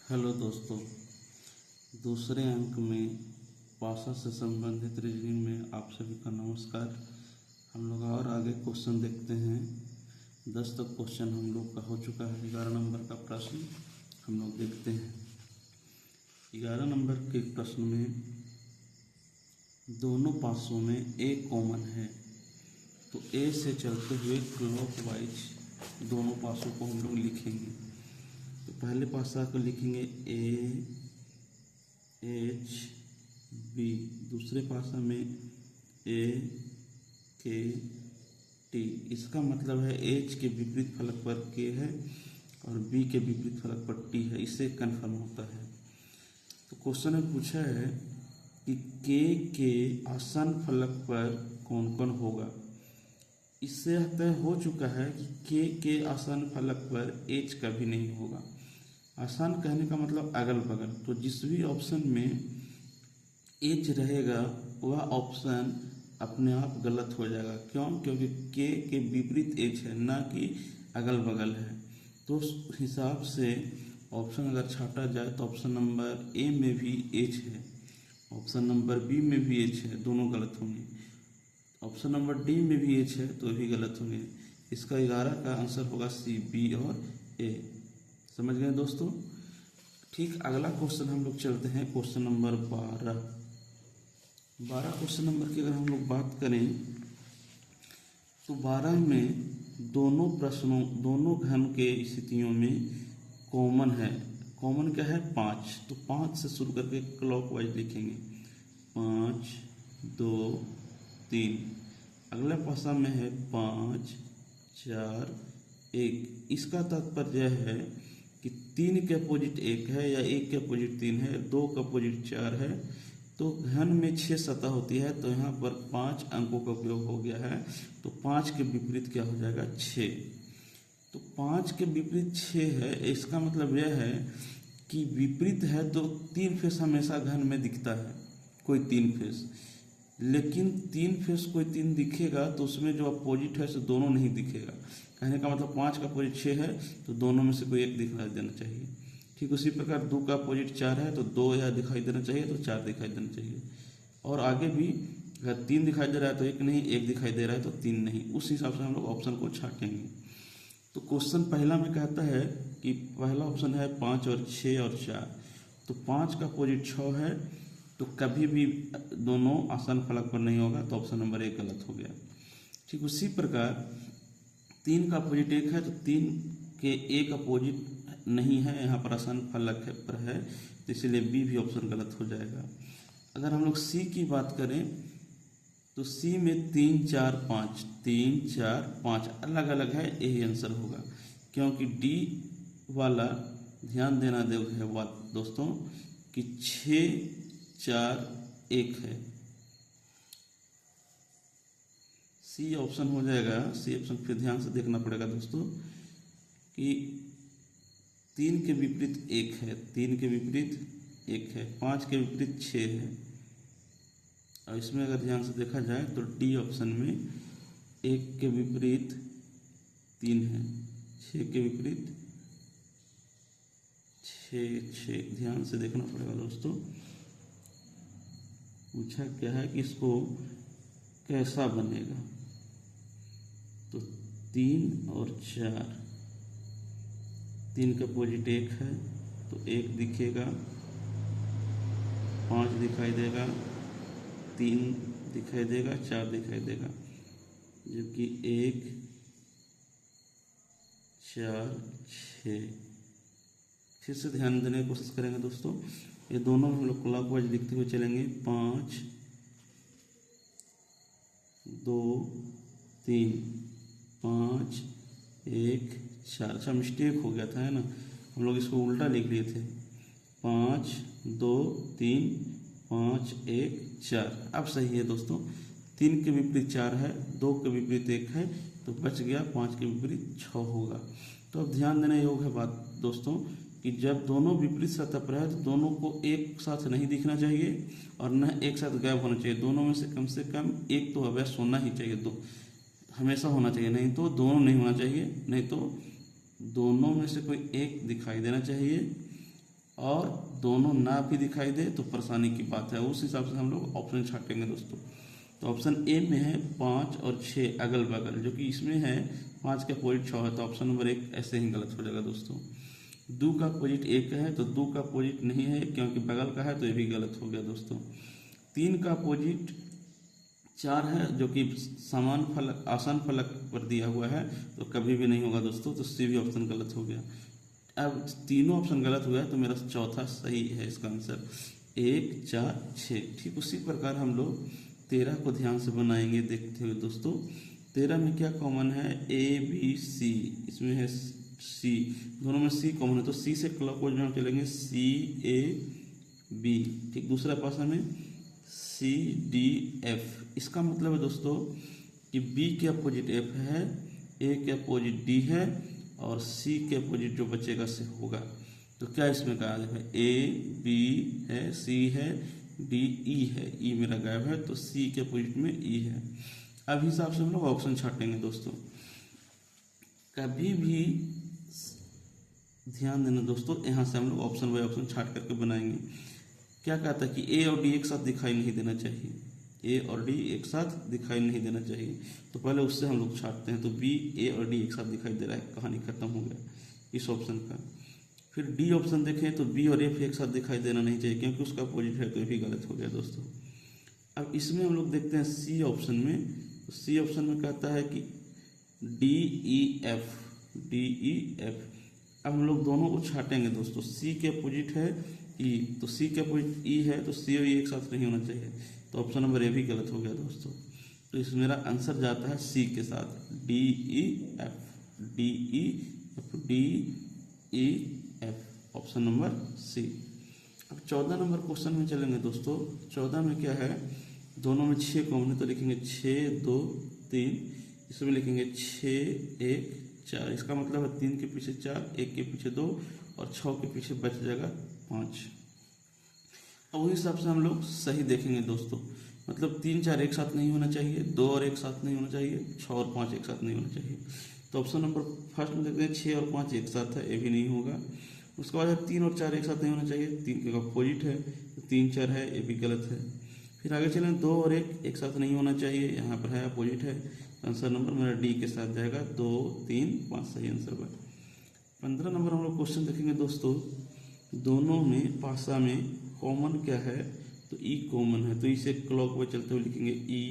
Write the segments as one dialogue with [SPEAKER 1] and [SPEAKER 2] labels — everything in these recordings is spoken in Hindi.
[SPEAKER 1] हेलो दोस्तों, दूसरे अंक में भाषा से संबंधित रीजनिंग में आप सभी का नमस्कार। हम लोग और आगे क्वेश्चन देखते हैं। 10 तक क्वेश्चन हम लोग का हो चुका है। 11 नंबर का प्रश्न हम लोग देखते हैं। 11 नंबर के प्रश्न में दोनों पासों में ए कॉमन है, तो ए से चलते हुए क्लॉकवाइज दोनों पासों को हम लोग लिखेंगे। तो पहले पासा को लिखेंगे ए एच बी, दूसरे पासा में ए के टी। इसका मतलब है एच के विपरीत फलक पर के है और बी के विपरीत फलक पर टी है। इससे कन्फर्म होता है। तो क्वेश्चन में पूछा है कि के आसन फलक पर कौन कौन होगा। इससे तय हो चुका है कि के आसन फलक पर एच कभी नहीं होगा। आसान कहने का मतलब अगल बगल, तो जिस भी ऑप्शन में एच रहेगा वह ऑप्शन अपने आप गलत हो जाएगा। क्यों? क्योंकि के विपरीत एच है, ना कि अगल बगल है। तो उस हिसाब से ऑप्शन अगर छाटा जाए तो ऑप्शन नंबर ए में भी एच है, ऑप्शन नंबर बी में भी एच है, दोनों गलत होंगे। ऑप्शन नंबर डी में भी एच है तो भी गलत होंगे। इसका 11 का आंसर होगा सी, बी और ए। समझ गए दोस्तों? ठीक, अगला क्वेश्चन हम लोग चलते हैं क्वेश्चन नंबर 12। 12 क्वेश्चन नंबर की अगर हम लोग बात करें तो 12 में दोनों घन के स्थितियों में कॉमन है। कॉमन क्या है? 5। तो 5 से शुरू करके क्लॉकवाइज लिखेंगे। 5 2 3। अगला पासा में है 5 4 1। इसका तात्पर्य है कि 3 के अपोजिट 1 है या 1 के अपोजिट 3 है, 2 का अपोजिट 4 है। तो घन में 6 सतह होती है, तो यहाँ पर 5 अंकों का उपयोग हो गया है। तो 5 के विपरीत क्या हो जाएगा? 6। तो 5 के विपरीत 6 है। इसका मतलब यह है कि विपरीत है तो 3 फेस हमेशा घन में दिखता है, कोई 3 फेस। लेकिन 3 फेस कोई 3 दिखेगा तो उसमें जो अपोजिट है सो दोनों नहीं दिखेगा। कहने का मतलब 5 का अपोजिट 6 है तो दोनों में से कोई एक दिखाई देना चाहिए। ठीक उसी प्रकार 2 का अपोजिट 4 है तो 2 या दिखाई देना चाहिए तो 4 दिखाई देना चाहिए। और आगे भी अगर 3 दिखाई दे रहा है तो 1 नहीं, 1 दिखाई दे रहा है तो 3 नहीं। उस हिसाब से हम लोग ऑप्शन को छाटेंगे। तो क्वेश्चन पहला में कहता है कि पहला ऑप्शन है 5 और 6 और 4। तो 5 का अपोजिट 6 है तो कभी भी दोनों आसन फलक पर नहीं होगा, तो ऑप्शन नंबर 1 गलत हो गया। ठीक उसी प्रकार 3 का अपोजिट 1 है तो 3 के एक अपोजिट नहीं है, यहाँ पर आसन फलक पर है, तो इसलिए बी भी ऑप्शन गलत हो जाएगा। अगर हम लोग सी की बात करें तो सी में 3 4 5, 3 4 5 अलग अलग है, यही आंसर होगा। क्योंकि डी वाला ध्यान देना है बात दोस्तों कि 6 4 1 है। सी ऑप्शन हो जाएगा। सी ऑप्शन फिर ध्यान से देखना पड़ेगा दोस्तों कि 3 के विपरीत 1 है, 3 के विपरीत 1 है, 5 के विपरीत 6 है। और इसमें अगर ध्यान से देखा जाए तो डी ऑप्शन में 1 के विपरीत 3 है, 6 के विपरीत 6। ध्यान से देखना पड़ेगा दोस्तों। पूछा क्या है कि इसको कैसा बनेगा। तो 3 और 4, 3 का अपोजिट 1 है तो 1 दिखेगा, 5 दिखाई देगा, 3 दिखाई देगा, 4 दिखाई देगा। जबकि 1 4 6। फिर से ध्यान देने की कोशिश करेंगे दोस्तों। ये दोनों हम लोग क्लॉकवाइज लिखते हुए चलेंगे। 5 2 3 5 1 4। अच्छा, मिस्टेक हो गया था, है ना, हम लोग इसको उल्टा लिख लिए थे। 5 2 3 5 1 4। अब सही है दोस्तों। 3 के विपरीत 4 है, 2 के विपरीत 1 है तो बच गया, 5 के विपरीत 6 होगा। तो अब ध्यान देने योग्य है बात दोस्तों कि जब दोनों विपरीत सतह पर है तो दोनों को एक साथ नहीं दिखना चाहिए और न एक साथ गायब होना चाहिए। दोनों में से कम एक तो अवश्य होना ही चाहिए, दो हमेशा होना चाहिए, नहीं तो दोनों नहीं होना चाहिए, नहीं तो दोनों में से कोई एक दिखाई देना चाहिए और दोनों ना भी दिखाई दे तो परेशानी की बात है, उस हिसाब से हम लोग ऑप्शन छाटेंगे दोस्तों। तो ऑप्शन ए में है 5 और 6 अगल बगल, जो कि इसमें है 5 के अपोजिट 6 है, तो ऑप्शन नंबर 1 ऐसे ही गलत हो जाएगा दोस्तों। 2 का अपोजिट 1 है तो 2 का अपोजिट नहीं है क्योंकि बगल का है, तो ये भी गलत हो गया दोस्तों। 3 का अपोजिट 4 है जो कि समान फलक आसान फलक पर दिया हुआ है, तो कभी भी नहीं होगा दोस्तों, तो सी भी ऑप्शन गलत हो गया। अब तीनों ऑप्शन गलत हुआ है तो मेरा चौथा सही है इसका आंसर 1 4 6। ठीक उसी प्रकार हम लोग 13 को ध्यान से बनाएंगे देखते हुए दोस्तों। 13 में क्या कॉमन है, ए बी सी, इसमें है सी, दोनों में सी कॉमन है, तो सी से क्लॉकवाइज में हम चलेंगे सी ए बी। ठीक दूसरा पासा में सी डी एफ। इसका मतलब है दोस्तों कि बी के अपोजिट एफ है, ए के अपोजिट डी है और सी के अपोजिट जो बचेगा से होगा। तो क्या इसमें कहा है, ए बी है, सी है, डी ई है, ई मेरा गायब है, तो सी के अपोजिट में ई है। अब हिसाब से हम लोग ऑप्शन छाटेंगे दोस्तों। कभी भी ध्यान देना दोस्तों, यहाँ से हम लोग ऑप्शन बाय ऑप्शन छाट करके बनाएंगे। क्या कहता है कि ए और डी एक साथ दिखाई नहीं देना चाहिए, ए और डी एक साथ दिखाई नहीं देना चाहिए, तो पहले उससे हम लोग छाटते हैं। तो बी ए और डी एक साथ दिखाई दे रहा है, कहानी खत्म हो गया इस ऑप्शन का। फिर डी ऑप्शन देखें तो बी और एफ एक साथ दिखाई देना नहीं चाहिए क्योंकि उसका अपोजिट है, तो ये भी गलत हो गया दोस्तों। अब इसमें हम लोग देखते हैं सी ऑप्शन में, तो सी ऑप्शन में कहता है कि D E F, D E F. अब हम लोग दोनों को छाटेंगे दोस्तों। सी के अपोजिट है ई, तो सी के अपोजिट ई है, तो सी और ई एक साथ नहीं होना चाहिए, तो ऑप्शन नंबर ए भी गलत हो गया दोस्तों। तो इस मेरा आंसर जाता है सी के साथ, D E F, D E F, D E F, option number C. अब 14 नंबर क्वेश्चन में चलेंगे दोस्तों। 14 में क्या है, दोनों में 6 कॉमन है, तो लिखेंगे 6 2 3, इसमें लिखेंगे 6 1 4। इसका मतलब है 3 के पीछे 4, 1 के पीछे 2 और 6 के पीछे बच जाएगा 5। अब उस हिसाब से हम लोग सही देखेंगे दोस्तों, मतलब 3 4 एक साथ नहीं होना चाहिए, 2 और 1 साथ नहीं होना चाहिए, 6 और 5 एक साथ नहीं होना चाहिए। तो ऑप्शन नंबर फर्स्ट में देखते हैं 6 और 5 एक साथ है, ये भी नहीं होगा। उसके बाद 3 और 4 एक साथ नहीं होना चाहिए, 3 का अपोजिट है, तो 3 4 है, ये भी गलत है। फिर आगे चलें 2 और 1 एक साथ नहीं होना चाहिए, यहाँ पर है अपोजिट है, आंसर नंबर मेरा डी के साथ जाएगा, 2 3 5 सही आंसर पर। 15 नंबर हम लोग क्वेश्चन देखेंगे दोस्तों। दोनों में पासा में कॉमन क्या है, तो ई कॉमन है, तो इसे क्लॉक में चलते हुए लिखेंगे ई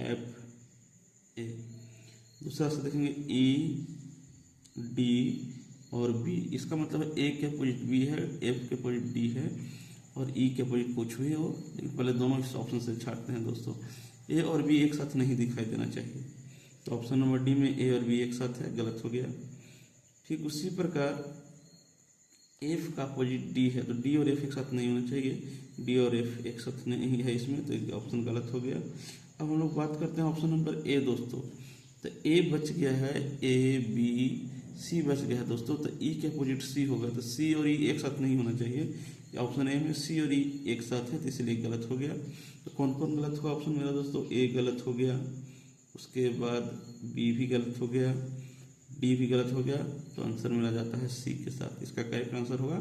[SPEAKER 1] एफ ए। दूसरा से देखेंगे ई डी और बी, इसका मतलब है ए के अपोजिट बी है, एफ के अपोजिट डी है और ई के अपोजिट कुछ भी हो, लेकिन पहले दोनों इस ऑप्शन से छाटते हैं दोस्तों। ए और बी एक साथ नहीं दिखाई देना चाहिए, तो ऑप्शन नंबर डी में ए और बी एक साथ है, गलत हो गया। ठीक उसी प्रकार एफ का अपोजिट डी है, तो डी और एफ एक साथ नहीं होना चाहिए, डी और एफ एक साथ नहीं है इसमें, तो ऑप्शन गलत हो गया। अब हम लोग बात करते हैं ऑप्शन नंबर ए दोस्तों। तो ए बच गया है, ए बी सी बच गया है दोस्तों, तो ई के अपोजिट सी होगा, तो सी और ई एक साथ नहीं होना चाहिए। ऑप्शन ए में सी और ई एक साथ है, तो इसलिए गलत हो गया। तो कौन कौन गलत हुआ ऑप्शन मेरा दोस्तों, ए गलत हो गया, उसके बाद बी भी गलत हो गया, डी भी गलत हो गया, तो आंसर मेरा जाता है सी के साथ। इसका करेक्ट आंसर होगा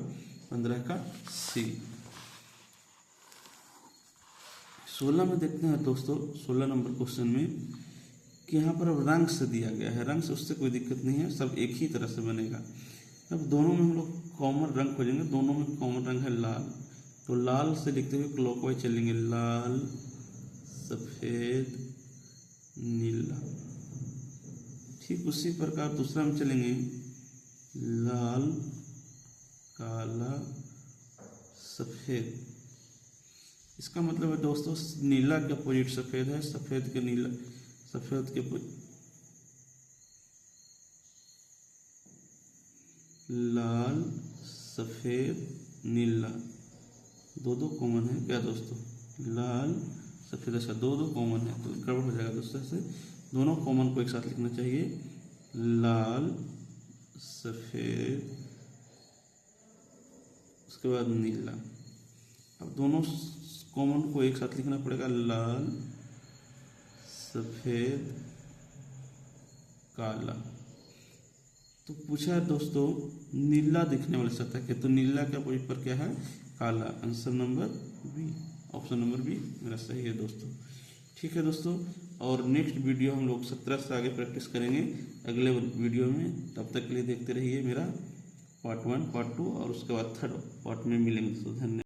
[SPEAKER 1] 15 का सी। 16 में देखते हैं दोस्तों। 16 नंबर क्वेश्चन में कि यहाँ पर अब रंग से दिया गया है, रंग से उससे कोई दिक्कत नहीं है, सब एक ही तरह से बनेगा। अब दोनों में हम लोग कॉमन रंग खोजेंगे, दोनों में कॉमन रंग है लाल, तो लाल से लिखते हुए क्लॉकवाइज चलेंगे, लाल सफ़ेद नीला। ठीक उसी प्रकार दूसरा में चलेंगे, लाल काला सफ़ेद। इसका मतलब है दोस्तों नीला के अपोजिट सफ़ेद है, सफ़ेद के नीला, सफ़ेद के लाल सफ़ेद नीला, दो कॉमन है क्या दोस्तों, लाल सफ़ेद, अच्छा दो कॉमन है, तो गड़बड़ हो जाएगा दोस्तों से। दोनों कॉमन को एक साथ लिखना चाहिए, लाल सफ़ेद उसके बाद नीला। अब दोनों कॉमन को एक साथ लिखना पड़ेगा, लाल सफ़ेद काला। तो पूछा है दोस्तों नीला दिखने वाली सतह के, तो नीला का पर क्या है, काला। Answer number B, option number B मेरा सही है दोस्तों। ठीक है दोस्तों, और नेक्स्ट वीडियो हम लोग 17 से आगे प्रैक्टिस करेंगे अगले वीडियो में। तब तक के लिए देखते रहिए मेरा पार्ट 1 पार्ट 2 और उसके बाद थर्ड पार्ट में मिलेंगे दोस्तों। धन्यवाद।